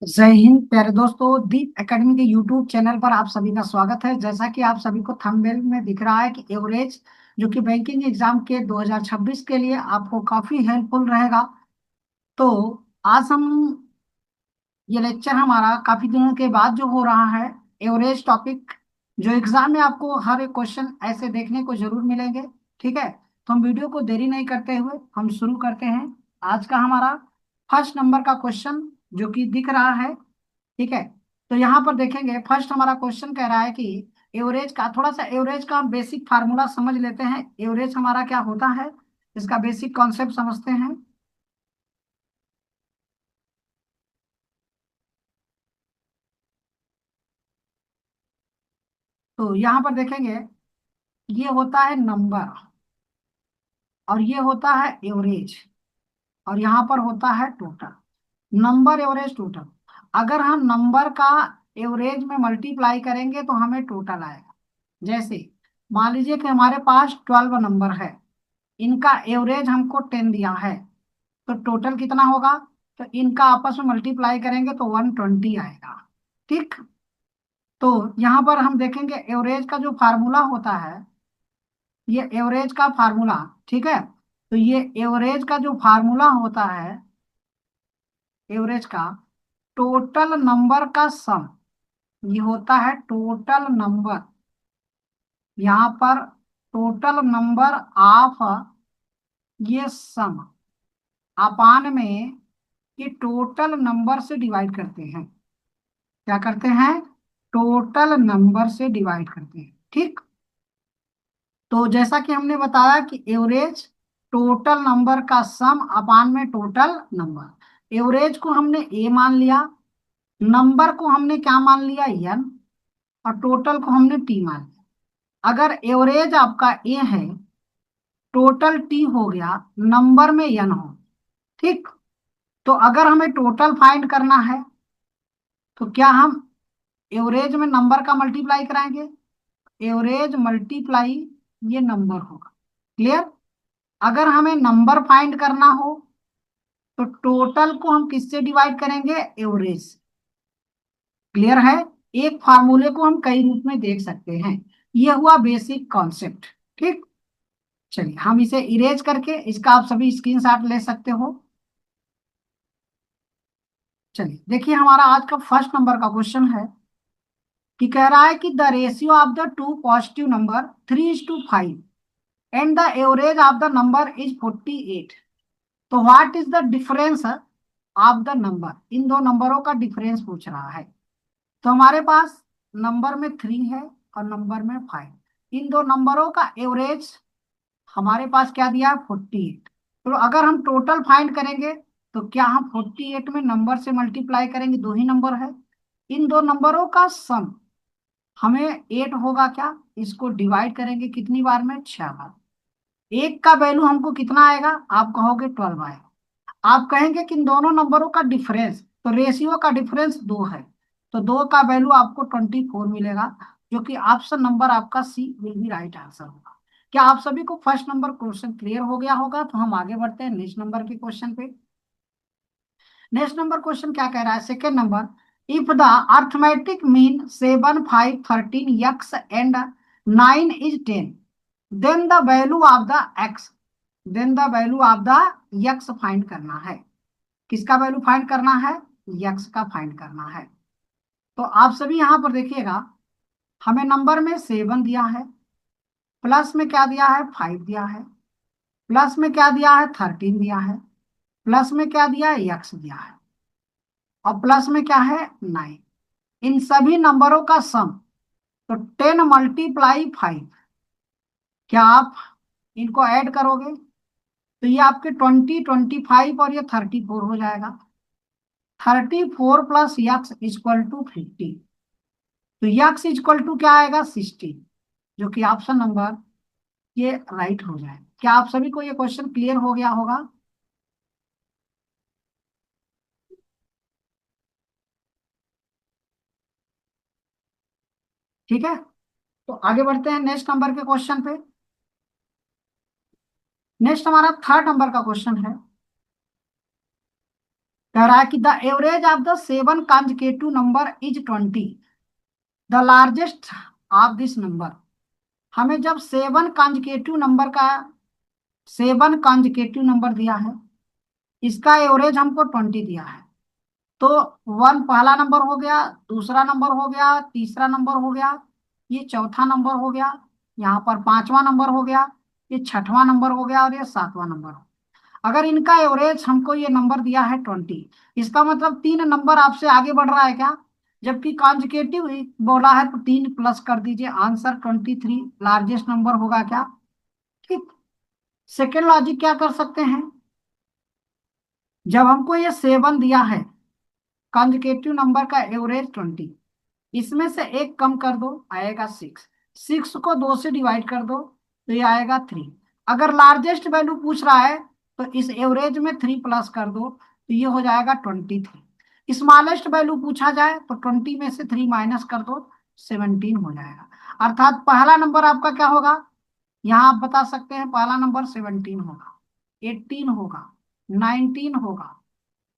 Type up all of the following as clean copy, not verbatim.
जय हिंद प्यारे दोस्तों। दीप एकेडमी के यूट्यूब चैनल पर आप सभी का स्वागत है। जैसा कि आप सभी को थंबनेल में दिख रहा है कि एवरेज जो कि बैंकिंग एग्जाम के 2026 के लिए आपको काफी हेल्पफुल रहेगा। तो आज हम ये लेक्चर हमारा काफी दिनों के बाद जो हो रहा है, एवरेज टॉपिक जो एग्जाम में आपको हर एक क्वेश्चन ऐसे देखने को जरूर मिलेंगे। ठीक है, तो हम वीडियो को देरी नहीं करते हुए हम शुरू करते हैं। आज का हमारा फर्स्ट नंबर का क्वेश्चन जो कि दिख रहा है। ठीक है, तो यहाँ पर देखेंगे फर्स्ट हमारा क्वेश्चन कह रहा है कि एवरेज का थोड़ा सा एवरेज का बेसिक फार्मूला समझ लेते हैं। एवरेज हमारा क्या होता है, इसका बेसिक कॉन्सेप्ट समझते हैं। तो यहाँ पर देखेंगे ये होता है नंबर और ये होता है एवरेज और यहाँ पर होता है टोटल। नंबर एवरेज टोटल, अगर हम नंबर का एवरेज में मल्टीप्लाई करेंगे तो हमें टोटल आएगा। जैसे मान लीजिए कि हमारे पास 12 नंबर है, इनका एवरेज हमको 10 दिया है, तो टोटल कितना होगा? तो इनका आपस में मल्टीप्लाई करेंगे तो 120 आएगा। ठीक, तो यहाँ पर हम देखेंगे एवरेज का जो फार्मूला होता है, ये एवरेज का फार्मूला। ठीक है, तो ये एवरेज का जो फार्मूला होता है, एवरेज का टोटल नंबर का सम, ये होता है टोटल नंबर। यहाँ पर टोटल नंबर ऑफ ये सम अपान में ये टोटल नंबर से डिवाइड करते हैं। क्या करते हैं? टोटल नंबर से डिवाइड करते हैं। ठीक, तो जैसा कि हमने बताया कि एवरेज टोटल नंबर का सम अपान में टोटल नंबर। एवरेज को हमने ए मान लिया, नंबर को हमने क्या मान लिया? एन, और टोटल को हमने टी मान लिया। अगर एवरेज आपका ए है, टोटल टी हो गया, नंबर में एन हो। ठीक, तो अगर हमें टोटल फाइंड करना है तो क्या हम एवरेज में नंबर का मल्टीप्लाई कराएंगे? एवरेज मल्टीप्लाई ये नंबर होगा। क्लियर? अगर हमें नंबर फाइंड करना हो तो टोटल को हम किससे डिवाइड करेंगे? एवरेज से। क्लियर है? एक फार्मूले को हम कई रूप में देख सकते हैं। ये हुआ बेसिक कॉन्सेप्ट। ठीक, चलिए हम इसे इरेज करके इसका आप सभी स्क्रीनशॉट ले सकते हो। चलिए देखिए, हमारा आज का फर्स्ट नंबर का क्वेश्चन है कि कह रहा है कि the ratio of the two positive number 3:5 and the average of the number is 48। तो what is the difference of the number? इन दो नंबरों का डिफरेंस पूछ रहा है। तो हमारे पास नंबर में 3 है और नंबर में 5, इन दो नंबरों का एवरेज हमारे पास क्या दिया है? 48। तो अगर हम टोटल फाइंड करेंगे तो क्या हम 48 में नंबर से मल्टीप्लाई करेंगे? दो ही नंबर है, इन दो नंबरों का सम हमें 8 होगा। क्या इसको डिवाइड करेंगे कितनी बार में? 6 बार। एक का वैल्यू हमको कितना आएगा? आप कहोगे 12 आएगा। आप कहेंगे कि इन दोनों नंबरों का डिफरेंस, तो रेशियो का डिफरेंस 2 है, तो 2 का वैल्यू आपको 24 मिलेगा, जो कि ऑप्शन नंबर आपका सी विल बी राइट आंसर होगा। क्या आप सभी को फर्स्ट नंबर क्वेश्चन क्लियर हो गया होगा? तो हम आगे बढ़ते हैं नेक्स्ट नंबर के क्वेश्चन पे। नेक्स्ट नंबर क्वेश्चन क्या कह रहा है? Second number, if the arithmetic mean 7, 5, 13 x and 9 is 10, then the value of the x, then the value of the x find करना है। किसका वैल्यू फाइंड करना है? यक्स का फाइंड करना है। तो आप सभी यहां पर देखिएगा, हमें नंबर में 7 दिया है, प्लस में क्या दिया है? 5 दिया है, प्लस में क्या दिया है? 13 दिया है, प्लस में क्या दिया है? यक्स दिया है, और प्लस में क्या है? 9। इन सभी नंबरों का सम, तो 10 × 5, क्या आप इनको ऐड करोगे तो ये आपके 20, 25 और ये 34 हो जाएगा। 34 प्लस यक्स इक्वल टू 50, तो यक्स इक्वल टू क्या आएगा? 60, जो कि ऑप्शन नंबर ये राइट हो जाए। क्या आप सभी को ये क्वेश्चन क्लियर हो गया होगा? ठीक है, तो आगे बढ़ते हैं नेक्स्ट नंबर के क्वेश्चन पे। नेक्स्ट हमारा थर्ड नंबर का क्वेश्चन है कह रहा है कि the average of the 7 consecutive number is 20, the largest of this number. हमें जब 7 कॉन्जिक्यूटिव नंबर दिया है, इसका एवरेज हमको 20 दिया है, तो 1 पहला नंबर हो गया, दूसरा नंबर हो गया, तीसरा नंबर हो गया, ये चौथा नंबर हो गया, यहाँ पर पांचवा नंबर हो गया, ये छठवां नंबर हो गया, और ये सातवां नंबर हो गया। अगर इनका एवरेज हमको ये नंबर दिया है 20, इसका मतलब 3 नंबर आपसे आगे बढ़ रहा है क्या? जबकि कॉन्जिक्यूटिव बोला है तो 3 प्लस कर दीजिए, आंसर 23 लार्जेस्ट नंबर होगा क्या? ठीक। सेकेंड लॉजिक क्या कर सकते हैं, जब हमको ये 7 दिया है, कॉन्जिक्यूटिव नंबर का एवरेज 20, इसमें से एक कम कर दो, आएगा 6। 6 को 2 से डिवाइड कर दो तो ये आएगा 3। अगर लार्जेस्ट वैल्यू पूछ रहा है तो इस एवरेज में 3 प्लस कर दो तो ये हो जाएगा 23। स्मॉलेस्ट वैल्यू पूछा जाए तो 20 में से 3 माइनस कर दो, 17 हो जाएगा। अर्थात पहला नंबर आपका क्या होगा, यहाँ आप बता सकते हैं पहला नंबर 17 होगा, 18 होगा, 19 होगा,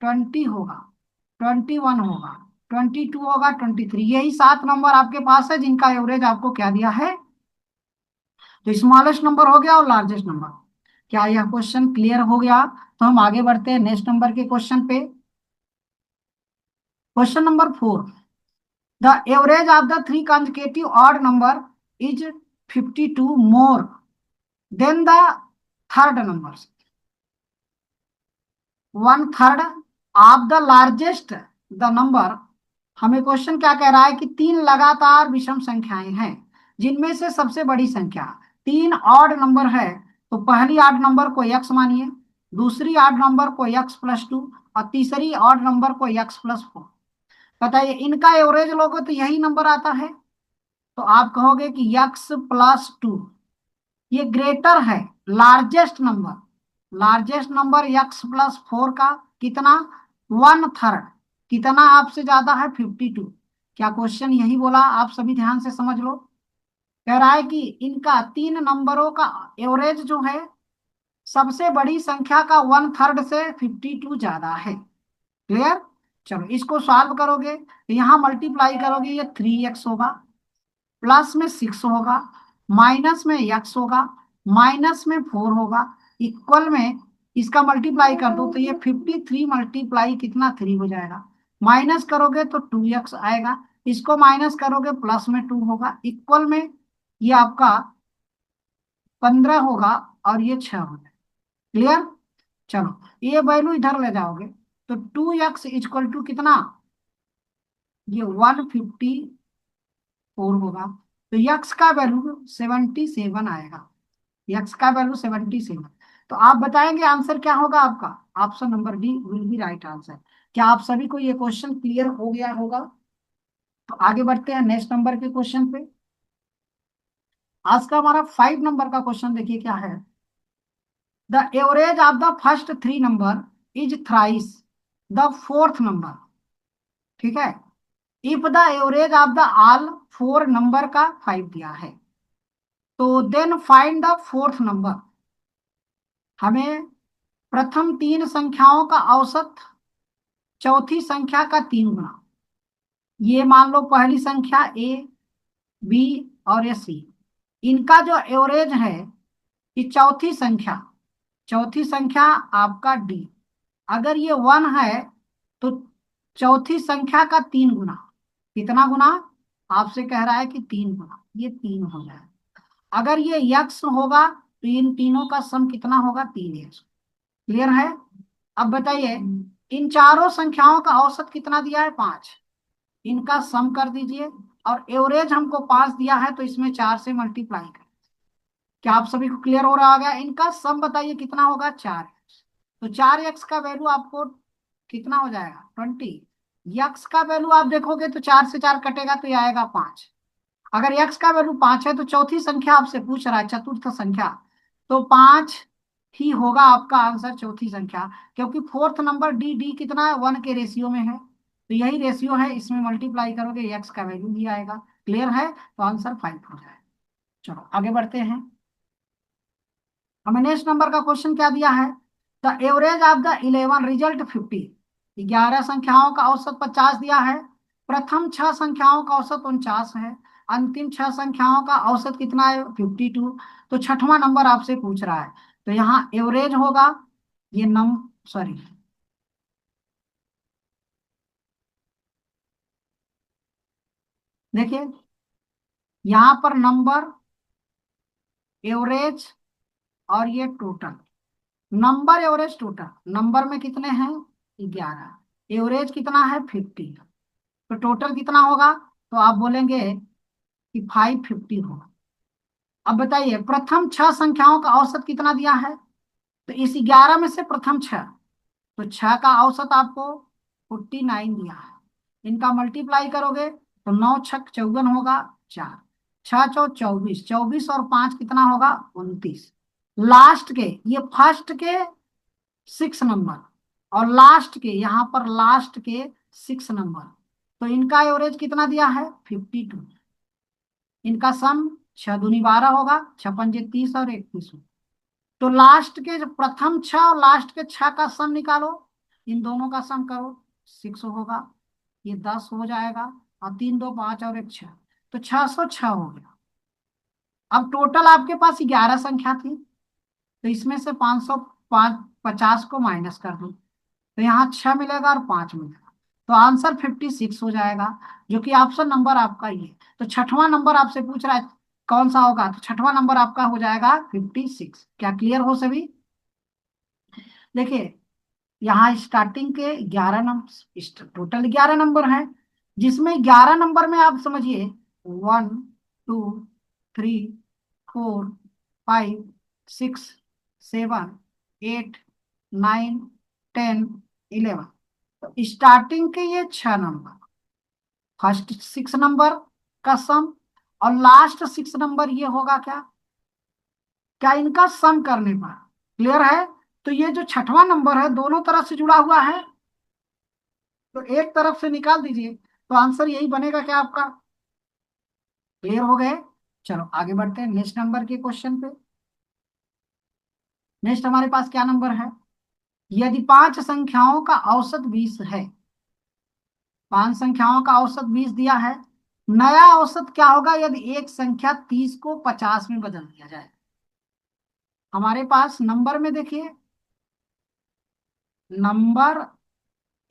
20 होगा, 21 होगा, 22 होगा, 23। यही 7 नंबर आपके पास है जिनका एवरेज आपको क्या दिया है, तो स्मॉलेस्ट नंबर हो गया और लार्जेस्ट नंबर। क्या यह क्वेश्चन क्लियर हो गया? तो हम आगे बढ़ते हैं नेक्स्ट नंबर के क्वेश्चन पे। Question number 4, the average of the 3 consecutive odd number is 52 more than the third number, 1/3 of the largest the number. हमें क्वेश्चन क्या कह रहा है कि 3 लगातार विषम संख्याएं हैं जिनमें से सबसे बड़ी संख्या 3 ऑड नंबर है, तो पहली ऑड नंबर को यक्स मानिए, दूसरी ऑड नंबर को x+2 और तीसरी ऑड नंबर को x+4। बताइए इनका एवरेज लोगे तो यही नंबर आता है, तो आप कहोगे कि x+2 ये ग्रेटर है, largest number, largest number x+4 का कितना, 1/3। कितना आपसे ज्यादा है, 52। क्या क्वेश्चन यही बोला? आप सभी ध्यान से समझ लो। कह रहा है कि इनका 3 नंबरों का एवरेज जो है, सबसे बड़ी संख्या का 1/3 से 52 ज्यादा है। क्लियर? चलो इसको सॉल्व करोगे तो यहाँ मल्टीप्लाई करोगे, ये 3x होगा, प्लस में 6 होगा, माइनस में x होगा, माइनस में 4 होगा, इक्वल में इसका मल्टीप्लाई कर दो तो ये 53 मल्टीप्लाई कितना 3 हो जाएगा, माइनस करोगे तो 2x आएगा, इसको माइनस करोगे प्लस में 2 होगा, इक्वल में ये आपका 15 होगा और ये 6 होगा। क्लियर? चलो ये वैल्यू इधर ले जाओगे तो 2x = कितना, ये 154 होगा, तो यक्स का वैल्यू 77 आएगा, यक्स का वैल्यू 77। तो आप बताएंगे आंसर क्या होगा आपका, option number D will be right answer. क्या आप सभी को ये क्वेश्चन क्लियर हो गया होगा? तो आगे बढ़ते हैं नेक्स्ट नंबर के क्वेश्चन पे। आज का हमारा 5 नंबर का क्वेश्चन देखिए क्या है, the average of the first 3 number is thrice the fourth number. ठीक है, if the average of the all 4 number का 5 दिया है, तो then find the fourth number. हमें प्रथम 3 संख्याओं का औसत चौथी संख्या का 3 गुना। ये मान लो पहली संख्या ए, बी और ये सी, इनका जो एवरेज है, ये चौथी संख्या आपका डी, अगर ये 1 है तो चौथी संख्या का 3 गुना। कितना गुना? आपसे कह रहा है कि 3 गुना, ये 3 हो जाए। अगर ये यक्स होगा तो इन तीनों का सम कितना होगा, 3x। क्लियर है? अब बताइए इन चारों संख्याओं का औसत कितना दिया है, 5। इनका सम कर दीजिए, और एवरेज हमको 5 दिया है तो इसमें 4 से मल्टीप्लाई कर। क्या आप सभी को क्लियर हो रहा होगा? इनका सम बताइए कितना होगा, 4। तो 4x का वैल्यू आपको कितना हो जाएगा, 20। यक्स का वैल्यू आप देखोगे तो 4 से 4 कटेगा तो ये आएगा 5। अगर यक्स का वैल्यू 5 है तो चौथी संख्या आपसे पूछ रहा है, चतुर्थ संख्या, तो 5 ही होगा आपका आंसर, चौथी संख्या। क्योंकि फोर्थ नंबर डी, डी कितना है, 1 के रेशियो में है, तो यही रेशियो है, इसमें मल्टीप्लाई करोगे यक्स का वैल्यू भी आएगा। क्लियर है? तो आंसर 5 हो जाएगा। चलो आगे बढ़ते हैं। हमें नेक्स्ट नंबर का क्वेश्चन क्या दिया है, the average of the 11 result 50। 11 संख्याओं का औसत 50 दिया है। प्रथम 6 संख्याओं का औसत 49 है। अंतिम 6 संख्याओं का औसत कितना है? 52। तो छठवां नंबर आपसे पूछ रहा है, तो यहाँ एवरेज होगा, ये नम सॉरी, देखिए यहाँ पर नंबर, एवरेज और ये total. Number, average, total. Number में कितने हैं? 11। एवरेज कितना है? 50। तो टोटल कितना होगा? तो आप बोलेंगे कि 550 होगा। अब बताइए, प्रथम 6 संख्याओं का औसत कितना दिया है? तो इस 11 में से प्रथम 6, तो 6 का औसत आपको 49 दिया है। इनका मल्टीप्लाई करोगे तो 9 6 54 होगा, 4 6 4 24, 24 और 5 कितना होगा? 29। लास्ट के, ये फर्स्ट के 6 नंबर और लास्ट के, यहाँ पर लास्ट के 6 नंबर, तो इनका एवरेज कितना दिया है? 52। इनका सम 6 दूनी 12 होगा, 6 पंजे 30 और 31। तो लास्ट के जो प्रथम 6 और लास्ट के 6 का सम निकालो, इन दोनों का सम करो, 6 होगा, ये 10 हो जाएगा, और 3 2 5 और एक 6, तो 606 हो गया। अब टोटल आपके पास 11 संख्या थी, तो इसमें से 550 को माइनस कर दो, तो यहाँ 6 मिलेगा और 5 मिलेगा, तो आंसर 56 हो जाएगा, जो कि ऑप्शन नंबर आपका ये। तो छठवां नंबर आपसे पूछ रहा है कौन सा होगा, तो छठवां नंबर आपका हो जाएगा 56। क्या क्लियर हो सभी? देखिए, यहाँ स्टार्टिंग के 11 नंबर, टोटल 11 नंबर है, जिसमें 11 नंबर में आप समझिए 1 2 3 4 5 6 7 8 9 10 11। तो स्टार्टिंग के ये 6 नंबर, फर्स्ट 6 नंबर का सम, और लास्ट 6 नंबर ये होगा क्या? क्या इनका सम करने पर क्लियर है? तो ये जो छठवां नंबर है दोनों तरफ से जुड़ा हुआ है, तो एक तरफ से निकाल दीजिए, तो आंसर यही बनेगा क्या आपका? क्लियर हो गए? चलो आगे बढ़ते हैं नेक्स्ट नंबर के क्वेश्चन पे। नेक्स्ट हमारे पास क्या नंबर है? यदि 5 संख्याओं का औसत 20 है, 5 संख्याओं का औसत 20 दिया है, नया औसत क्या होगा यदि एक संख्या 30 को 50 में बदल दिया जाए? हमारे पास नंबर में देखिए, नंबर,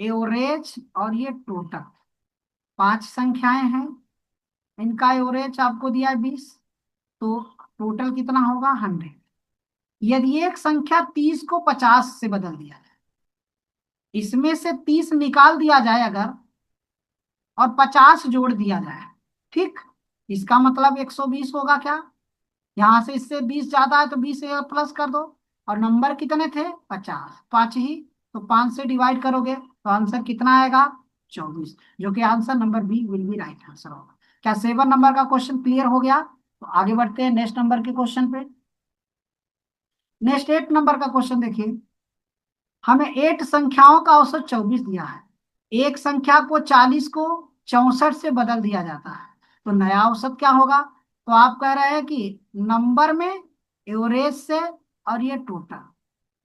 एवरेज और ये टोटल, 5 संख्याएं हैं, इनका एवरेज आपको दिया है 20, तो टोटल कितना होगा? 100। यदि एक संख्या 30 को 50 से बदल दिया जाए, इसमें से 30 निकाल दिया जाए अगर, और 50 जोड़ दिया जाए, ठीक, इसका मतलब 120 होगा क्या? यहां से इससे 20 ज्यादा है तो 20 से प्लस कर दो, और नंबर कितने थे? 50, 5 ही, तो 5 से डिवाइड करोगे तो आंसर कितना आएगा? 24, जो कि answer number B will be right answer होगा। क्या 7 नंबर का क्वेश्चन क्लियर हो गया? तो आगे बढ़ते हैं नेक्स्ट नंबर के क्वेश्चन पे। नेक्स्ट 8 नंबर का क्वेश्चन देखिए, हमें 8 संख्याओं का औसत 24 दिया है, एक संख्या को 40 को 64 से बदल दिया जाता है, तो नया औसत क्या होगा? तो आप कह रहे हैं कि नंबर में, एवरेज से, और ये टोटल।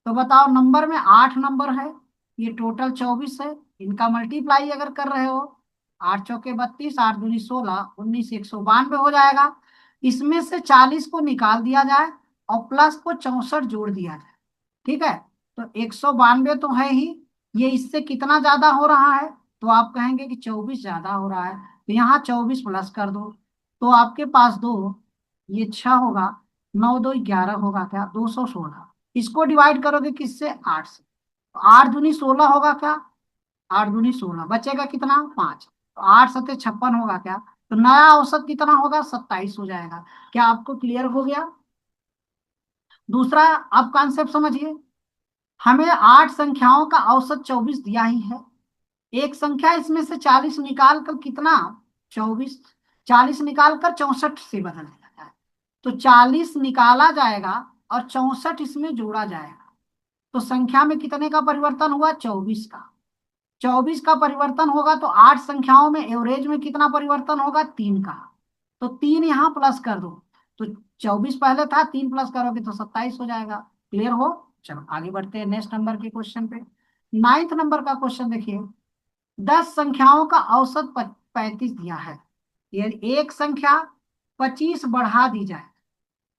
तो बताओ, नंबर में 8 नंबर है, ये टोटल 24 है, इनका मल्टीप्लाई अगर कर रहे हो, 8 चौके 32, 8 दूनी 16, 19 192 हो जाएगा। इसमें से 40 को निकाल दिया जाए और प्लस को 64 जोड़ दिया जाए, ठीक है, तो 192 तो है ही, ये इससे कितना ज्यादा हो रहा है? तो आप कहेंगे कि 24 ज्यादा हो रहा है, तो यहाँ 24 प्लस कर दो, तो आपके पास दो, ये 6 होगा, 9 2 11 होगा क्या? 216। इसको डिवाइड करोगे किससे? 8 से, तो 8 दूनी 16 होगा क्या? 8 दूनी 16, बचेगा कितना? 5, तो 8 7 56 होगा क्या? तो नया औसत कितना होगा? 27 हो जाएगा। क्या आपको क्लियर हो गया? दूसरा, आप कॉन्सेप्ट समझिए, हमें 8 संख्याओं का औसत 24 दिया ही है, एक संख्या इसमें से 40 निकाल कर कितना? 24, 40 निकाल कर 64 से बदल दिया जाए, तो 40 निकाला जाएगा और 64 इसमें जोड़ा जाएगा, तो संख्या में कितने का परिवर्तन हुआ? 24 का। 24 का परिवर्तन होगा तो 8 संख्याओं में एवरेज में कितना परिवर्तन होगा? 3 का, तो 3 यहाँ प्लस कर दो, तो 24 पहले था, 3 प्लस करोगे तो 27 हो जाएगा। क्लियर हो? चलो आगे बढ़ते हैं नेक्स्ट नंबर के क्वेश्चन पे। नाइन्थ नंबर का क्वेश्चन देखिए। 10 संख्याओं का औसत 35 दिया है। यदि एक संख्या 25 बढ़ा दी जाए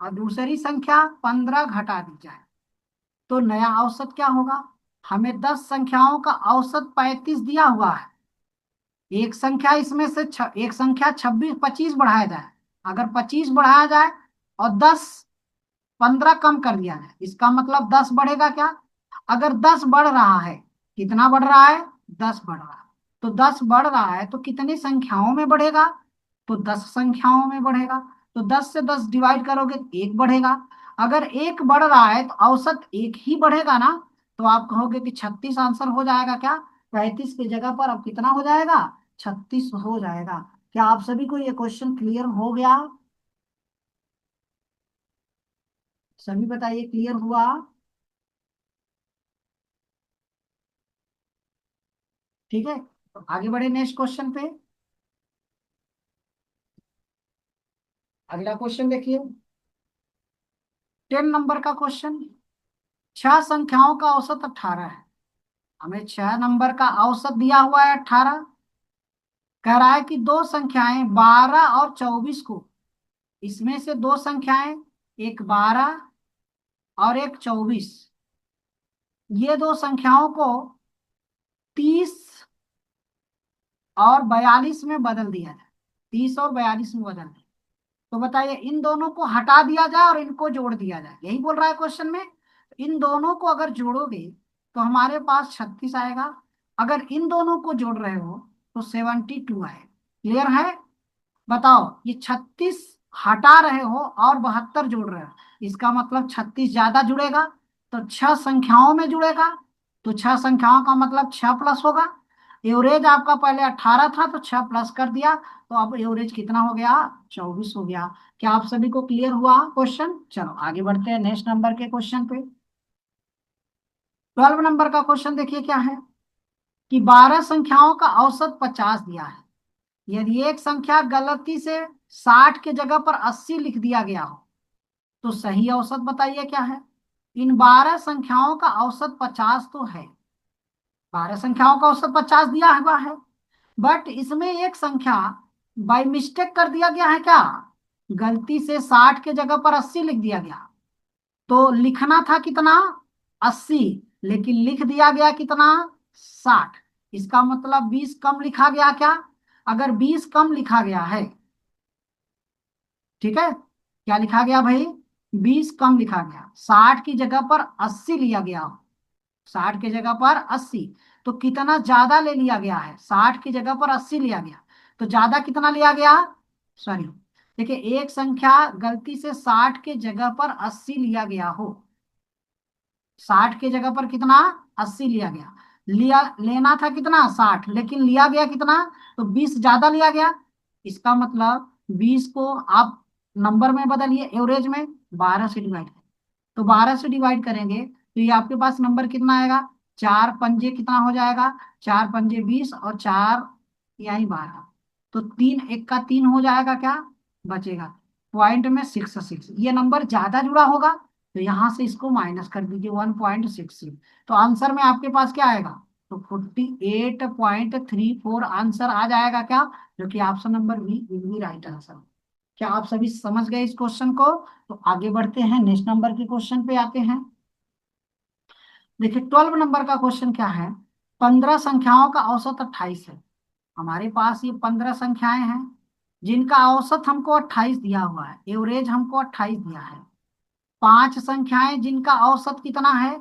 और दूसरी संख्या 15 घटा दी जाए तो नया औसत क्या होगा? हमें 10 संख्याओं का औसत 35 दिया हुआ है। एक संख्या इसमें से एक संख्या 25 बढ़ाया जाए। अगर 25 बढ़ाया जाए और 15 कम कर दिया जाए, इसका मतलब 10 बढ़ेगा क्या? अगर 10 बढ़ रहा है, कितना बढ़ रहा है? 10 बढ़ रहा है। तो 10 बढ़ रहा है तो कितनी संख्याओं में बढ़ेगा? तो 10 संख्याओं में बढ़ेगा। तो 10 से 10 डिवाइड करोगे, एक बढ़ेगा। अगर एक बढ़ रहा है तो औसत एक ही बढ़ेगा ना। तो आप कहोगे कि 36 आंसर हो जाएगा क्या? 35 की जगह पर अब कितना हो जाएगा? 36 हो जाएगा। क्या आप सभी को ये क्वेश्चन क्लियर हो गया? सभी बताइए, क्लियर हुआ? ठीक है, तो आगे बढ़े नेक्स्ट क्वेश्चन पे। अगला क्वेश्चन देखिए। 10 नंबर का क्वेश्चन। 6 संख्याओं का औसत 18 है। हमें 6 नंबर का औसत दिया हुआ है 18। कह रहा है कि दो संख्याएं 12 और 24 को, इसमें से दो संख्याएं, एक 12 और एक 24, ये दो संख्याओं को 30 और 42 में बदल दिया जाए। 30 और 42 में बदल दिया, तो बताइए इन दोनों को हटा दिया जाए और इनको जोड़ दिया जाए, यही बोल रहा है क्वेश्चन में। इन दोनों को अगर जोड़ोगे तो हमारे पास 36 आएगा। अगर इन दोनों को जोड़ रहे हो तो 72 आए। क्लियर है? बताओ, ये 36 हटा रहे हो और 72 जोड़ रहे हो, इसका मतलब 36 ज्यादा जुड़ेगा तो 6 संख्याओं में जुड़ेगा। तो 6 संख्याओं का मतलब 6 प्लस होगा। एवरेज आपका पहले 18 था तो 6 प्लस कर दिया, तो अब एवरेज कितना हो गया? 24 हो गया। क्या आप सभी को क्लियर हुआ क्वेश्चन? चलो आगे बढ़ते हैं नेक्स्ट नंबर के क्वेश्चन पे। 12 नंबर का क्वेश्चन देखिए क्या है कि 12 संख्याओं का औसत 50 दिया है। यदि एक संख्या गलती से 60 के जगह पर 80 लिख दिया गया हो तो सही औसत बताइए क्या है? इन 12 संख्याओं का औसत 50 तो है। 12 संख्याओं का औसत 50 दिया हुआ है, बट इसमें एक संख्या बाय मिस्टेक कर दिया गया है क्या? गलती से 60 के जगह पर 80 लिख दिया गया। तो लिखना था कितना? 80, लेकिन लिख दिया गया कितना? 60। इसका मतलब 20 कम लिखा गया क्या? अगर 20 कम लिखा गया है, ठीक है, क्या लिखा गया भाई? 20 कम लिखा गया, 60 की जगह पर 80 लिया गया हो, 60 की जगह पर 80, तो कितना ज्यादा ले लिया गया है? 60 की जगह पर 80 लिया गया, तो ज्यादा कितना लिया गया? सॉरी, देखिए एक संख्या गलती से 60 के जगह पर 80 लिया गया हो, 60 के जगह पर कितना? 80 लिया गया। लिया लेना था कितना? 60, लेकिन लिया गया कितना? तो 20 ज्यादा लिया गया। इसका मतलब 20 को आप नंबर में बदलिए, एवरेज में 12 से डिवाइड करें। तो 12 से डिवाइड करेंगे तो ये आपके पास नंबर कितना आएगा? 4 पंजे कितना हो जाएगा? 4 पंजे 20 और 4 यानी 12। तो 3 1 का 3 हो जाएगा, क्या बचेगा? पॉइंट में 6 ये नंबर ज्यादा जुड़ा होगा, तो यहां से इसको माइनस कर दीजिए 1.66। तो आंसर में आपके पास क्या आएगा? तो 48.34 आंसर आ जाएगा क्या? जो कि option number B will be right answer. क्या आप सभी समझ गए इस क्वेश्चन को? तो आगे बढ़ते हैं नेक्स्ट नंबर के क्वेश्चन पे आते हैं। देखिए 12 नंबर का क्वेश्चन क्या है। 15 संख्याओं का औसत 28 है। हमारे पास ये 15 संख्याएं हैं जिनका औसत हमको 28 दिया हुआ है, एवरेज हमको 28 दिया है। 5 संख्याएं जिनका औसत कितना है?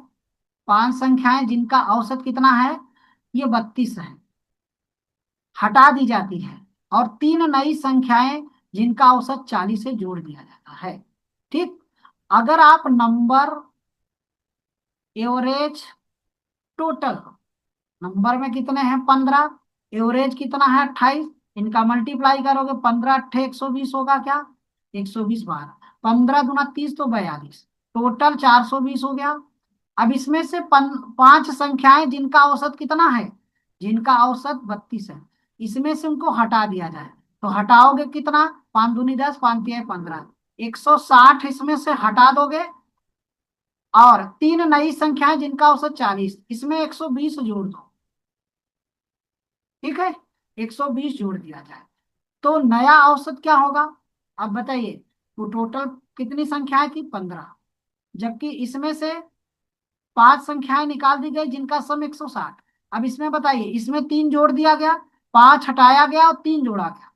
5 संख्याएं जिनका औसत कितना है? ये 32 है, हटा दी जाती है। और 3 नई संख्याएं जिनका औसत 40 से जोड़ दिया जाता है। ठीक, अगर आप नंबर, एवरेज, टोटल, नंबर में कितने हैं? 15, एवरेज कितना है? 28, इनका मल्टीप्लाई करोगे 15 अट्ठे 120 होगा क्या? 120 बार 15 दूना 30 तो 42, टोटल 420 हो गया। अब इसमें से 5 संख्याएं जिनका औसत कितना है? जिनका औसत 32 है, इसमें से उनको हटा दिया जाए तो हटाओगे कितना? 5 दूनी 10, 5 तिया 15, 160 इसमें से हटा दोगे और तीन नई संख्याएं जिनका औसत 40, इसमें 120 जोड़ दो। ठीक है, 120 जोड़ दिया जाए तो नया औसत क्या होगा? अब बताइए, वो टोटल कितनी संख्याएं थी? 15। जबकि इसमें से पांच संख्याएं निकाल दी गई जिनका सम 160। अब इसमें बताइए, इसमें तीन जोड़ दिया गया, पांच हटाया गया और तीन जोड़ा गया।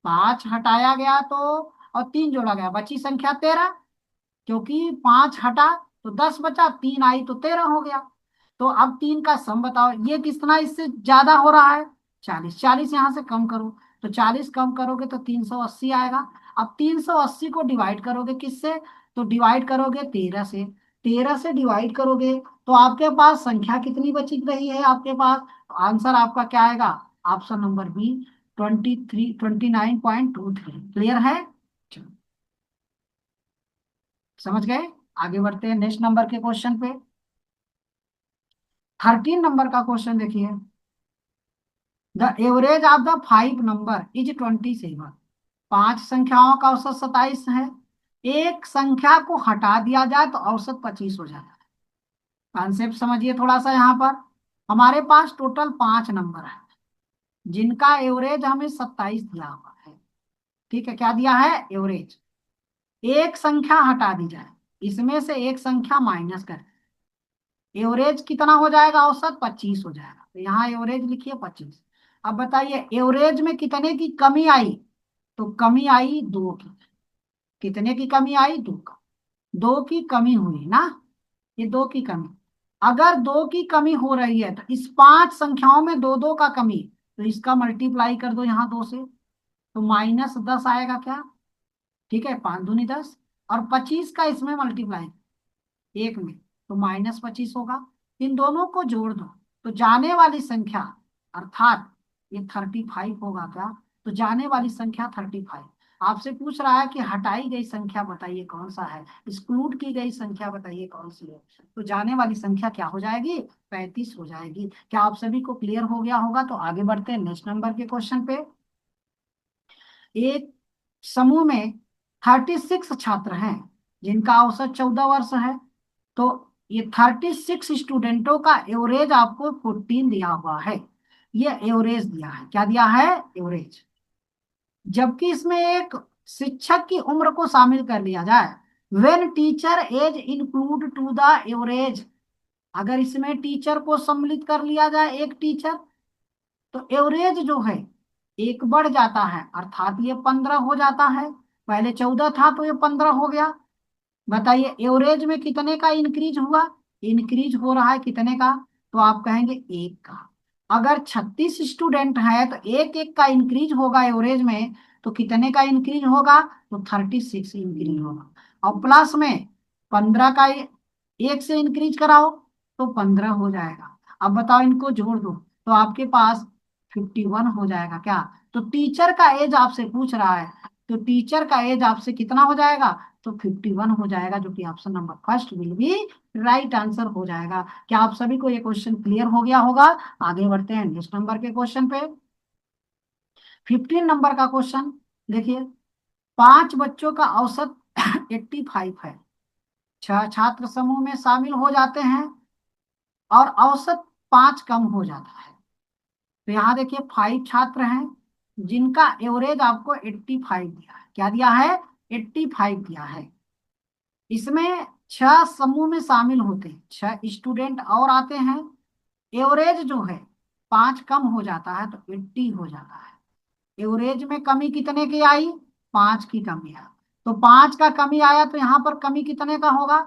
पांच हटाया गया तो और तीन जोड़ा गया, बची संख्या 13। क्योंकि पांच हटा तो 10 बचा, तीन आई तो 13 हो गया। तो अब तीन का सम बताओ, ये कितना इससे ज्यादा हो रहा है? 40। 40 यहां से कम करो, तो 40 कम करोगे तो 380 आएगा। अब 380 को डिवाइड करोगे किससे? तो डिवाइड करोगे 13 से। 13 से डिवाइड करोगे तो आपके पास संख्या कितनी बची रही है आपके पास? आंसर आपका क्या आएगा? Option number B, 29.23। क्लियर है? चलो, समझ गए? आगे बढ़ते हैं नेक्स्ट नंबर के क्वेश्चन पे। 13 नंबर का क्वेश्चन देखिए। The average of the five number is 27। पांच संख्याओं का औसत 27 है। एक संख्या को हटा दिया जाए तो औसत 25 हो जाता है। कॉन्सेप्ट समझिए थोड़ा सा यहाँ पर। हमारे पास टोटल पांच नंबर है जिनका एवरेज हमें 27 दिया हुआ है। ठीक है, क्या दिया है? एवरेज। एक संख्या हटा दी जाए, इसमें से एक संख्या माइनस कर, एवरेज कितना हो जाएगा? औसत 25 हो जाएगा। तो यहाँ एवरेज लिखिए 25। अब बताइए एवरेज में कितने की कमी आई? तो कमी आई दो की। कितने की कमी आई? दो का। दो की कमी हुई ना, ये दो की कमी। अगर दो की कमी हो रही है तो इस पांच संख्याओं में दो दो का कमी, तो इसका मल्टीप्लाई कर दो यहाँ दो से, तो -10 आएगा क्या? ठीक है, पांच दूनी 10, और 25 का इसमें मल्टीप्लाई एक में, तो -25 होगा। इन दोनों को जोड़ दो तो जाने वाली संख्या, अर्थात ये 35 होगा क्या? तो जाने वाली संख्या 35। आपसे पूछ रहा है कि हटाई गई संख्या बताइए कौन सा है, एक्सक्लूड की गई संख्या बताइए कौन सी है। तो जाने वाली संख्या क्या हो जाएगी? 35 हो जाएगी। क्या आप सभी को क्लियर हो गया होगा? तो आगे बढ़ते हैं नेक्स्ट नंबर के क्वेश्चन पे। एक समूह में 36 छात्र हैं जिनका औसत 14 वर्ष है। तो ये 36 स्टूडेंटों का एवरेज आपको 14 दिया हुआ है। ये एवरेज दिया है, क्या दिया है? एवरेज। जबकि इसमें एक शिक्षक की उम्र को शामिल कर लिया जाए, when teacher age include to the average, अगर इसमें टीचर को सम्मिलित कर लिया जाए, एक टीचर, तो एवरेज जो है एक बढ़ जाता है, अर्थात ये 15 हो जाता है। पहले 14 था तो ये 15 हो गया। बताइए एवरेज में कितने का इंक्रीज हुआ? इंक्रीज हो रहा है कितने का? तो आप कहेंगे एक का। अगर 36 स्टूडेंट है तो एक एक का इंक्रीज होगा एवरेज में, तो कितने का इंक्रीज होगा? तो 36 इंक्रीज होगा। और प्लस में 15 का एक से इंक्रीज कराओ तो 15 हो जाएगा। अब बताओ इनको जोड़ दो तो आपके पास 51 हो जाएगा क्या? तो टीचर का एज आपसे पूछ रहा है, तो टीचर का एज आपसे कितना हो जाएगा? तो 51 हो जाएगा, जो कि option number first will be right answer हो जाएगा। क्या आप सभी को ये क्वेश्चन क्लियर हो गया होगा? आगे बढ़ते हैं नेक्स्ट नंबर के क्वेश्चन पे। 15 नंबर का क्वेश्चन देखिए। पांच बच्चों का औसत 85 है। छह छात्र समूह में शामिल हो जाते हैं और औसत पांच कम हो जाता है। तो यहाँ देखिए 5 छात्र हैं जिनका एवरेज आपको 85 दिया है। क्या दिया है? 85 दिया है। इसमें छह समूह में शामिल होते हैं, छह स्टूडेंट और आते हैं। एवरेज जो है पांच कम हो जाता है तो 80 हो जाता है। एवरेज में कमी कितने की आई? पांच की कमी आई। तो पांच का कमी आया तो यहाँ पर कमी कितने का होगा?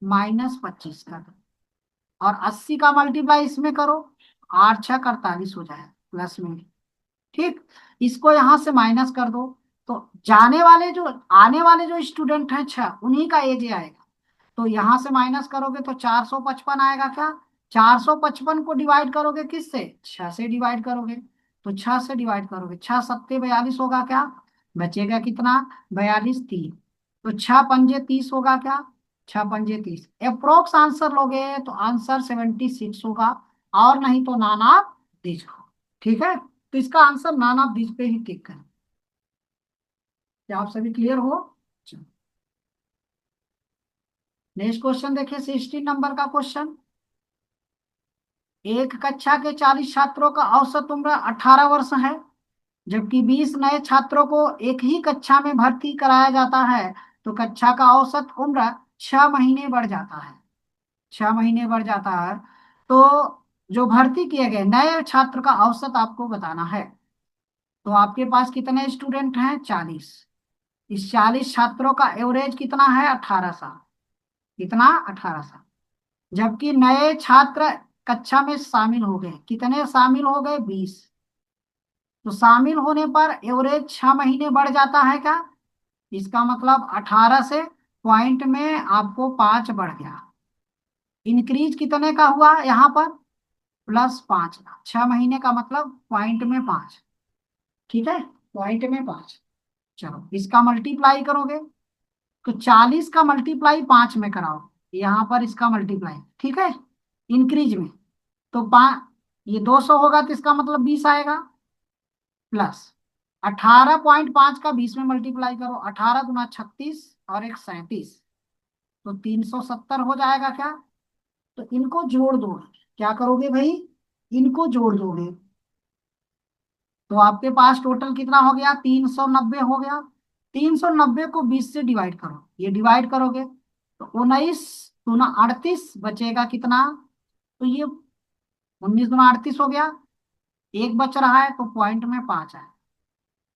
-25 का। और 80 का मल्टीप्लाई इसमें करो, 8 6 48 हो जाए प्लस में। ठीक, इसको यहां से माइनस कर दो तो जाने वाले जो आने वाले जो स्टूडेंट हैं छह, उन्हीं का एज आएगा। तो यहां से माइनस करोगे तो 455 आएगा क्या? 455 को डिवाइड करोगे किससे? छह से डिवाइड करोगे। तो छह से डिवाइड करोगे, छह सत्ते 42 होगा क्या? बचेगा कितना? 42 तीन, तो छह पंजे 30 होगा क्या? छह पंजे 30। अप्रोक्स आंसर लोगे तो आंसर 76 होगा, और नहीं तो नान ऑफ दिस हो। ठीक है, तो इसका आंसर नान ऑफ दिस पे ही टिक करें। क्या आप सभी क्लियर हो? नेक्स्ट क्वेश्चन देखिए 16 नंबर का क्वेश्चन। एक कक्षा के 40 छात्रों का औसत उम्र 18 वर्ष है, जबकि 20 नए छात्रों को एक ही कक्षा में भर्ती कराया जाता है, तो कक्षा का औसत उम्र 6 महीने बढ़ जाता है। 6 महीने बढ़ जाता है। तो जो भर्ती किए गए नए छात्र का औसत आपको बताना है। तो आपके पास कितने स्टूडेंट हैं? 40। इस 40 छात्रों का एवरेज कितना है? 18 साल। कितना? 18 साल। जबकि नए छात्र कक्षा में शामिल हो गए, कितने शामिल हो गए? 20। तो शामिल होने पर एवरेज 6 महीने बढ़ जाता है क्या? इसका मतलब 18 से पॉइंट में आपको 5 बढ़ गया। इंक्रीज कितने का हुआ यहाँ पर? +5 का। 6 महीने का मतलब पॉइंट में 5। ठीक है, पॉइंट में 5। चलो इसका मल्टीप्लाई करोगे तो 40 का मल्टीप्लाई 5 में कराओ, यहाँ पर इसका मल्टीप्लाई। ठीक है, इंक्रीज में। तो ये 200 होगा तो इसका मतलब 20 आएगा। प्लस 18.5 का 20 में मल्टीप्लाई करो, 18 × 36 और एक 37, तो 370 हो जाएगा क्या? तो इनको जोड़ दो। क्या करोगे भाई? इनको जोड़ दोगे तो आपके पास टोटल कितना हो गया? 390 हो गया। 390 को 20 से डिवाइड करो, ये डिवाइड करोगे तो 19 × 38 बचेगा कितना? तो ये 19 × 38 हो गया। एक बच रहा है तो पॉइंट में 5 है।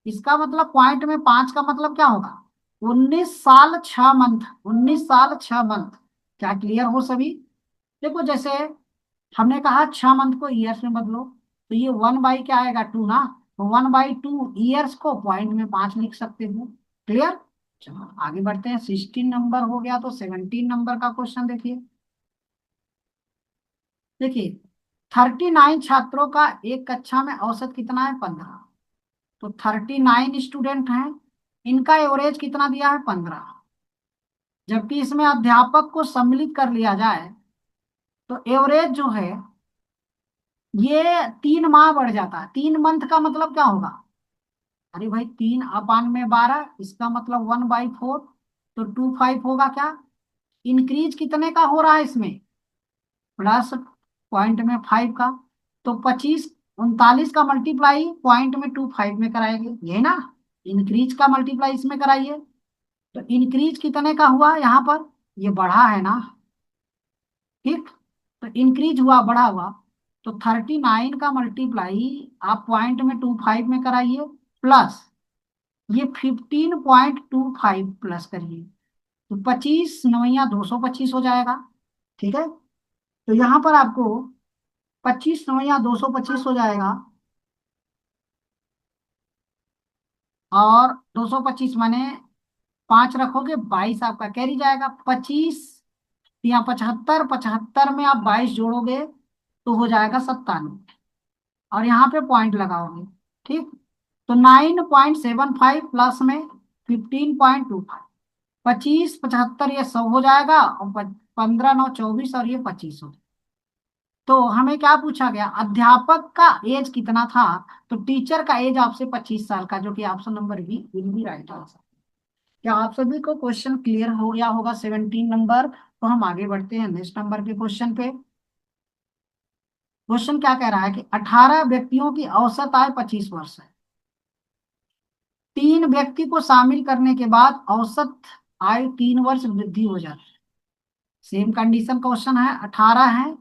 इसका मतलब पॉइंट में 5 का मतलब क्या होगा? 19 साल 6 मंथ। 19 साल 6 मंथ। क्या क्लियर हो सभी? देखो जैसे हमने कहा 6 मंथ को ईयर्स में बदलो, तो ये 1/, क्या आएगा? 2 ना। तो 1/2 ईयर्स को पॉइंट में 5 लिख सकते हो। क्लियर? चलो आगे बढ़ते हैं। 16 नंबर हो गया, तो 17 नंबर का क्वेश्चन देखिए। देखिए 39 छात्रों का एक कक्षा में औसत कितना है? 15। तो 39 स्टूडेंट हैं, इनका एवरेज कितना दिया है? 15। जबकि इसमें अध्यापक को सम्मिलित कर लिया जाए तो एवरेज जो है ये 3 माह बढ़ जाता है। 3 मंथ का मतलब क्या होगा? अरे भाई 3/12, इसका मतलब 1/4, तो 25 होगा क्या? इंक्रीज कितने का हो रहा है इसमें? प्लस पॉइंट में 5 का। तो 25 39 का मल्टीप्लाई पॉइंट में 25 में कराएंगे, ये ना। इंक्रीज का मल्टीप्लाई इसमें कराइए, तो इंक्रीज कितने का हुआ यहाँ पर? ये बढ़ा है ना। ठीक, तो इंक्रीज हुआ, बढ़ा हुआ। तो 39 का मल्टीप्लाई आप पॉइंट में 25 में कराइए, प्लस ये 15.25 प्लस करिए, तो 25 9 या 225 हो जाएगा। ठीक है, तो यहाँ पर आपको 25 9 या 225 हो जाएगा। और 225 माने 5 रखोगे 22 आपका कैरी जाएगा। 25 या 75, 75 में आप 22 जोड़ोगे तो हो जाएगा 97, और यहाँ पे पॉइंट लगाओगे। ठीक, तो 9.75 प्लस में 15.25, 25 75 ये 100 हो जाएगा, और 15 9 24 और ये 25 हो। तो हमें क्या पूछा गया? अध्यापक का एज कितना था? तो टीचर का एज आपसे 25 साल का, जो कि option number B will be right answer. क्या आप सभी को क्वेश्चन क्लियर हो गया होगा? 17 नंबर। तो हम आगे बढ़ते हैं नेक्स्ट नंबर के क्वेश्चन पे। क्वेश्चन क्या कह रहा है कि 18 व्यक्तियों की औसत आय 25 वर्ष है। 3 व्यक्ति को शामिल करने के बाद औसत आयु 3 वर्ष वृद्धि हो जाती है। सेम कंडीशन क्वेश्चन है। 18 है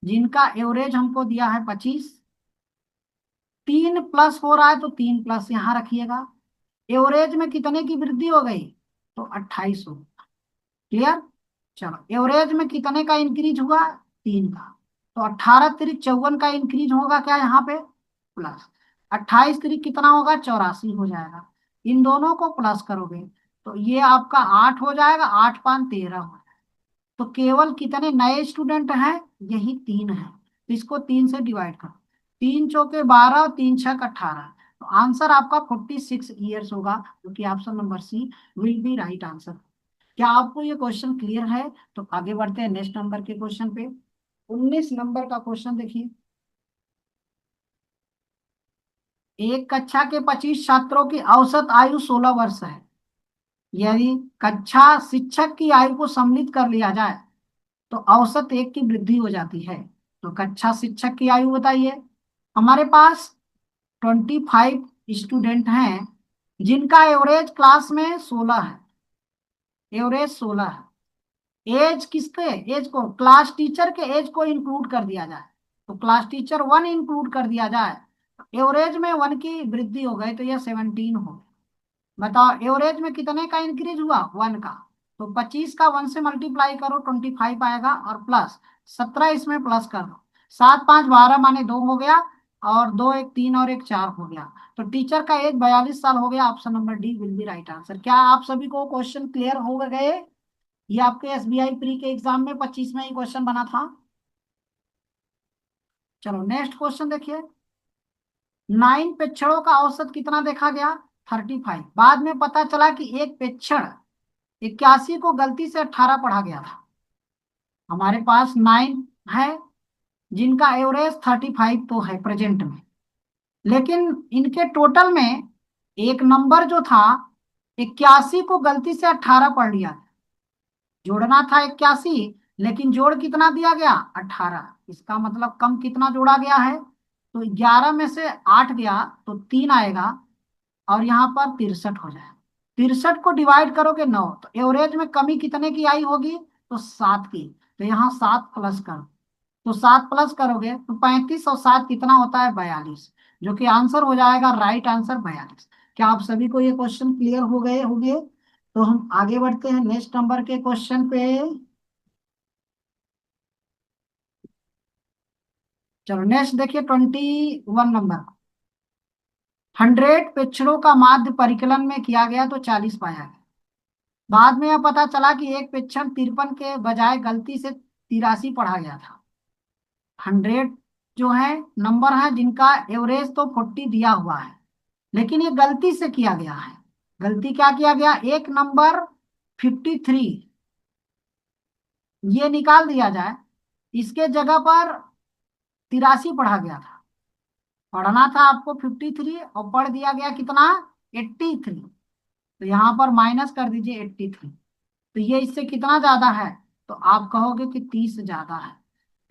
जिनका एवरेज हमको दिया है 25। 3 प्लस हो रहा है तो 3 प्लस यहाँ रखिएगा। एवरेज में कितने की वृद्धि हो गई? तो 28 हो। क्लियर? चलो एवरेज में कितने का इंक्रीज हुआ? 3 का। तो 18 × 3 = 54 का इंक्रीज होगा क्या यहाँ पे? प्लस 28 × 3 कितना होगा? 84 हो जाएगा। इन दोनों को प्लस करोगे तो ये आपका 8 हो जाएगा। 8 5 13 हो। तो केवल कितने नए स्टूडेंट हैं? यही 3 है, तो इसको 3 से डिवाइड करो। 3 × 4 = 12 और 3 × 6 = 18। तो आंसर आपका 46 ईयर्स होगा, जो कि option number C will be right answer. क्या आपको ये क्वेश्चन क्लियर है? तो आगे बढ़ते हैं नेक्स्ट नंबर के क्वेश्चन पे। 19 नंबर का क्वेश्चन देखिए। एक कक्षा के 25 छात्रों की औसत आयु 16 वर्ष है। यदि कक्षा शिक्षक की आयु को सम्मिलित कर लिया जाए तो औसत 1 की वृद्धि हो जाती है। तो कक्षा शिक्षक की आयु बताइए। हमारे पास 25 स्टूडेंट हैं जिनका एवरेज क्लास में 16 है। एवरेज 16 है। एज किसके, एज को क्लास टीचर के एज को इंक्लूड कर दिया जाए, तो क्लास टीचर 1 इंक्लूड कर दिया जाए, एवरेज में 1 की वृद्धि हो गई तो यह 17 हो। बताओ एवरेज में कितने का इंक्रीज हुआ, 1 का। तो 25 का 1 से मल्टीप्लाई करो, 25 आएगा, और प्लस 17 इसमें प्लस कर दो। 7 5 12 माने 2 हो गया, और 2 1 3 और 1 4 हो गया। तो टीचर का एज 42 साल हो गया। Option number D will be right answer. क्या आप सभी को क्वेश्चन क्लियर हो गए? ये आपके एसबीआई प्री के एग्जाम में 25 में ही क्वेश्चन बना था। चलो नेक्स्ट क्वेश्चन देखिए। 9 प्रेक्षणों का औसत कितना देखा गया, 35। बाद में पता चला कि एक प्रेक्षण 81 को गलती से 18 पढ़ा गया था। हमारे पास 9 है जिनका एवरेज 35 तो है प्रेजेंट में, लेकिन इनके टोटल में एक नंबर जो था 81 को गलती से 18 पढ़ लिया। जोड़ना था 81, लेकिन जोड़ कितना दिया गया, 18। इसका मतलब कम कितना जोड़ा गया है, तो 11 में से 8 गया तो 3 आएगा, और यहाँ पर 63 हो जाए। 63 को डिवाइड करोगे 9, तो एवरेज में कमी कितने की आई होगी, तो 7 की। तो यहाँ 7 प्लस करो, तो 7 प्लस करोगे तो 35 और 7 कितना होता है, 42, जो कि आंसर हो जाएगा राइट आंसर 42। क्या आप सभी को ये क्वेश्चन क्लियर हो गए होंगे? तो हम आगे बढ़ते हैं नेक्स्ट नंबर के क्वेश्चन पे। चलो नेक्स्ट देखिए 21 नंबर। 100 प्रेक्षणों का माध्य परिकलन में किया गया तो 40 पाया गया। बाद में यह पता चला कि एक प्रेक्षण 53 के बजाय गलती से 83 पढ़ा गया था। 100 जो है नंबर है जिनका एवरेज तो 40 दिया हुआ है, लेकिन ये गलती से किया गया है। गलती क्या किया गया, एक नंबर 53 ये निकाल दिया जाए, इसके जगह पर 83 पढ़ा गया था। पढ़ना था आपको 53 और पढ़ दिया गया कितना, 83। तो यहाँ पर माइनस कर दीजिए 83। तो ये इससे कितना ज्यादा है, तो आप कहोगे कि 30 ज्यादा है।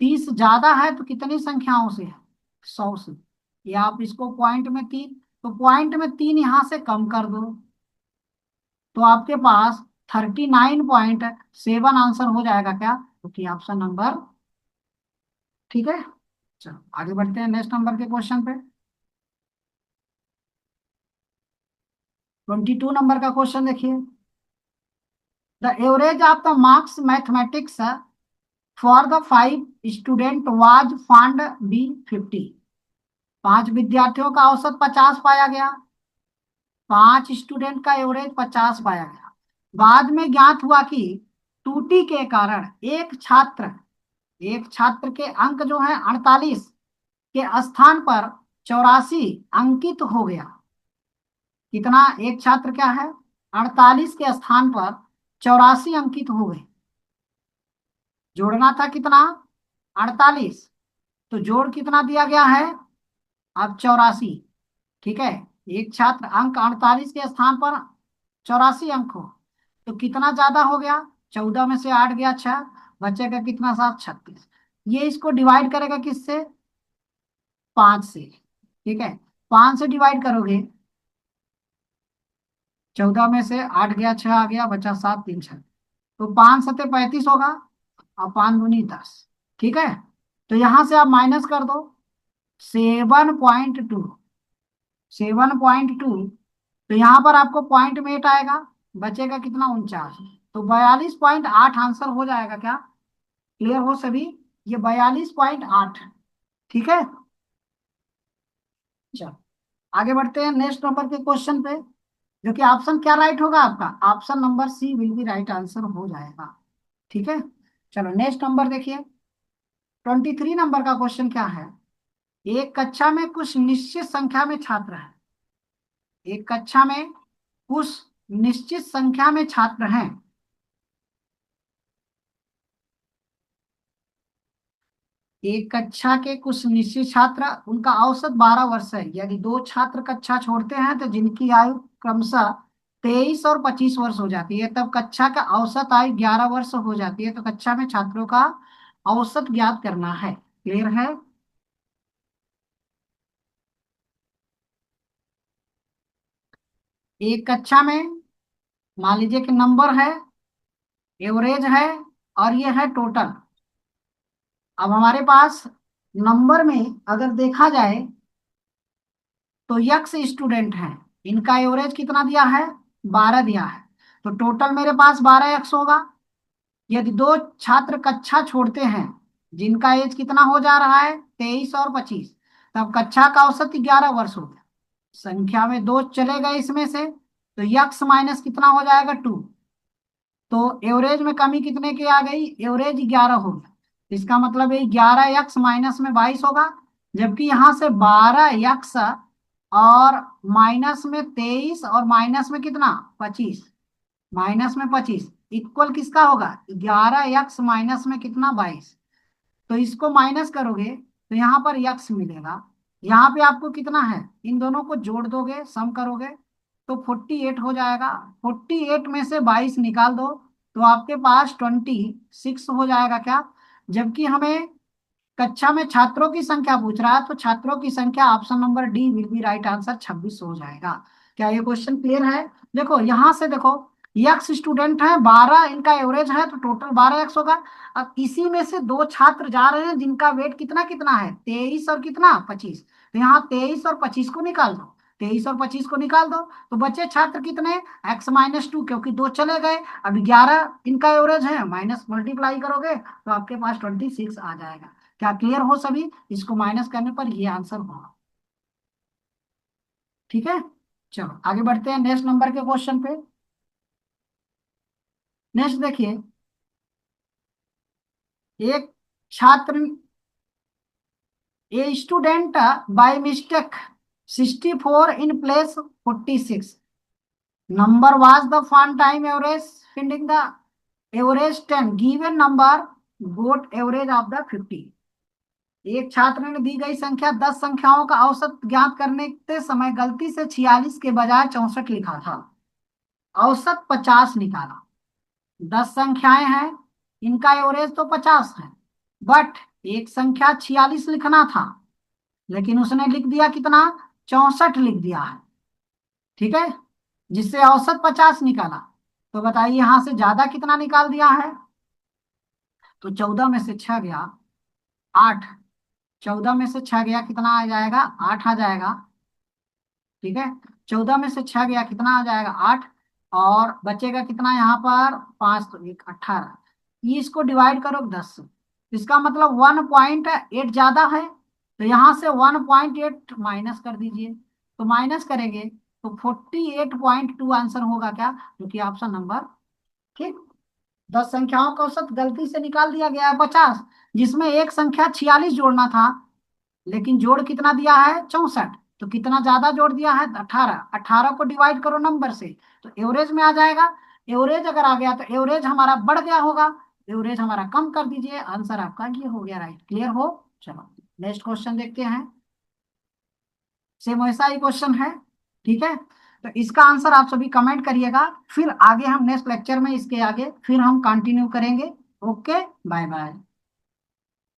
30 ज्यादा है तो कितनी संख्याओं से है, 100 से। या आप इसको पॉइंट में 3, तो पॉइंट में 3 यहां से कम कर दो, तो आपके पास 39.7 आंसर हो जाएगा। क्या, क्योंकि ऑप्शन नंबर, ठीक है। चलो आगे बढ़ते हैं नेक्स्ट नंबर के क्वेश्चन पे। 22 नंबर का क्वेश्चन देखिए। The average of the marks mathematics for the 5 student was found be 50। 5 विद्यार्थियों का औसत 50 पाया गया। 5 स्टूडेंट का एवरेज 50 पाया गया। बाद में ज्ञात हुआ कि त्रुटि के कारण एक छात्र के अंक जो है 48 के स्थान पर 84 अंकित हो गया। कितना, एक छात्र क्या है 48 के स्थान पर 84 अंकित हो गए। जोड़ना था कितना, 48, तो जोड़ कितना दिया गया है, अब 84। ठीक है, एक छात्र अंक 48 के स्थान पर 84 अंक हो, तो कितना ज्यादा हो गया, 14 में से 8 गया 6, बचेगा कितना, 7 36। ये इसको डिवाइड करेगा किससे, 5 से। ठीक है, 5 से डिवाइड करोगे, 14 में से 8 गया, 6 आ गया, बचा 7 3 6, तो 5 सत्ते 35 होगा, और 5 दूनी 10। ठीक है, तो यहां से आप माइनस कर दो 7.2, 7.2, तो यहाँ पर आपको पॉइंट में 8 आएगा, बचेगा कितना, 49। तो 42.8 आंसर हो जाएगा। क्या क्लियर हो सभी, ये 42.8। ठीक है, चलो आगे बढ़ते हैं नेक्स्ट नंबर के क्वेश्चन पे, जो कि ऑप्शन क्या राइट होगा आपका, option number C will be right answer हो जाएगा। ठीक है, चलो नेक्स्ट नंबर देखिए। 23 नंबर का क्वेश्चन क्या है। एक कक्षा में कुछ निश्चित संख्या में छात्र हैं। एक कक्षा में कुछ निश्चित संख्या में छात्र हैं। एक कक्षा के कुछ निश्चित छात्र, उनका औसत 12 वर्ष है। यदि 2 छात्र कक्षा छोड़ते हैं तो जिनकी आयु क्रमशः 23 और 25 वर्ष हो जाती है, तब कक्षा का औसत आयु 11 वर्ष हो जाती है। तो कक्षा में छात्रों का औसत ज्ञात करना है। क्लियर है? एक कक्षा में मान लीजिए कि नंबर है, एवरेज है, और ये है टोटल। अब हमारे पास नंबर में अगर देखा जाए तो यक्स स्टूडेंट हैं, इनका एवरेज कितना दिया है? 12 दिया है। तो टोटल मेरे पास 12 यक्स होगा। यदि दो छात्र कक्षा छोड़ते हैं जिनका एज कितना हो जा रहा है? 23 और 25, तब कक्षा का औसत 11 वर्ष हो गया। संख्या में दो चले गए इसमें से, तो यक्स माइनस कितना हो जाएगा? 2। तो एवरेज में कमी कितने की आ गई? एवरेज 11 हो गया। इसका मतलब है 11 यक्स माइनस में 22 होगा। जबकि यहां से 12 यक्स और माइनस में 23 और माइनस में कितना? 25। माइनस में 25 इक्वल किसका होगा? 11 यक्स माइनस में कितना? 22। तो इसको माइनस करोगे तो यहाँ पर यक्स मिलेगा। यहाँ पे आपको कितना है? इन दोनों को जोड़ दोगे, सम करोगे तो 48 हो जाएगा। 48 में से 22 निकाल दो तो आपके पास 26 हो जाएगा क्या? जबकि हमें कक्षा में छात्रों की संख्या पूछ रहा है, तो छात्रों की संख्या option number D will be right answer, 26 हो जाएगा। क्या ये क्वेश्चन क्लियर है? देखो यहां से देखो, यक्स स्टूडेंट है 12, इनका एवरेज है तो टोटल 12 यक्स होगा। अब इसी में से दो छात्र जा रहे हैं जिनका वेट कितना कितना है? 23 और कितना? 25। तो यहाँ 23 और 25 को निकाल दो। 23 और 25 को निकाल दो तो बचे छात्र कितने? x-2, क्योंकि दो चले गए। अब 11 इनका एवरेज है, माइनस मल्टीप्लाई करोगे तो आपके पास 26 आ जाएगा। क्या क्लियर हो सभी? इसको माइनस करने पर ये आंसर होगा। ठीक है, चलो आगे बढ़ते हैं नेक्स्ट नंबर के क्वेश्चन पे। नेक्स्ट देखिए, एक छात्र, a student by mistake 64 in place 46 number was the fun time average finding the average 10 given number got average of the 50। एक छात्र ने दी गई संख्या 10 संख्याओं का औसत ज्ञात करने के समय गलती से 46 के बजाय 64 लिखा था, औसत 50 निकाला। 10 संख्याएं हैं, इनका एवरेज तो 50 है, बट एक संख्या 46 लिखना था, लेकिन उसने लिख दिया कितना? 64 लिख दिया है। ठीक है, जिससे औसत 50 निकाला। तो बताइए यहां से ज्यादा कितना निकाल दिया है? तो 14 में से 6 गया 8। 14 में से 6 गया कितना आ जाएगा? 8 आ जाएगा। ठीक है, 14 में से 6 गया कितना आ जाएगा? 8। और बचेगा कितना यहाँ पर? 5, तो 1 18। ये इसको डिवाइड करो 10 से, इसका मतलब 1.8 ज्यादा है। तो यहाँ से 1.8 माइनस कर दीजिए। तो माइनस करेंगे तो 48.2 आंसर होगा क्या? जो कि ऑप्शन नंबर। ठीक, 10 संख्याओं का औसत गलती से निकाल दिया गया है 50, जिसमें एक संख्या 46 जोड़ना था, लेकिन जोड़ कितना दिया है? 64। तो कितना ज्यादा जोड़ दिया है? 18। 18 को डिवाइड करो नंबर से तो एवरेज में आ जाएगा। एवरेज अगर आ गया तो एवरेज हमारा बढ़ गया होगा, एवरेज हमारा कम कर दीजिए। आंसर आपका ये हो गया राइट। क्लियर हो? चलो नेक्स्ट क्वेश्चन देखते हैं। सेम वैसा ही क्वेश्चन है। ठीक है, तो इसका आंसर आप सभी कमेंट करिएगा, फिर आगे हम नेक्स्ट लेक्चर में इसके आगे फिर हम कंटिन्यू करेंगे। Okay, bye bye.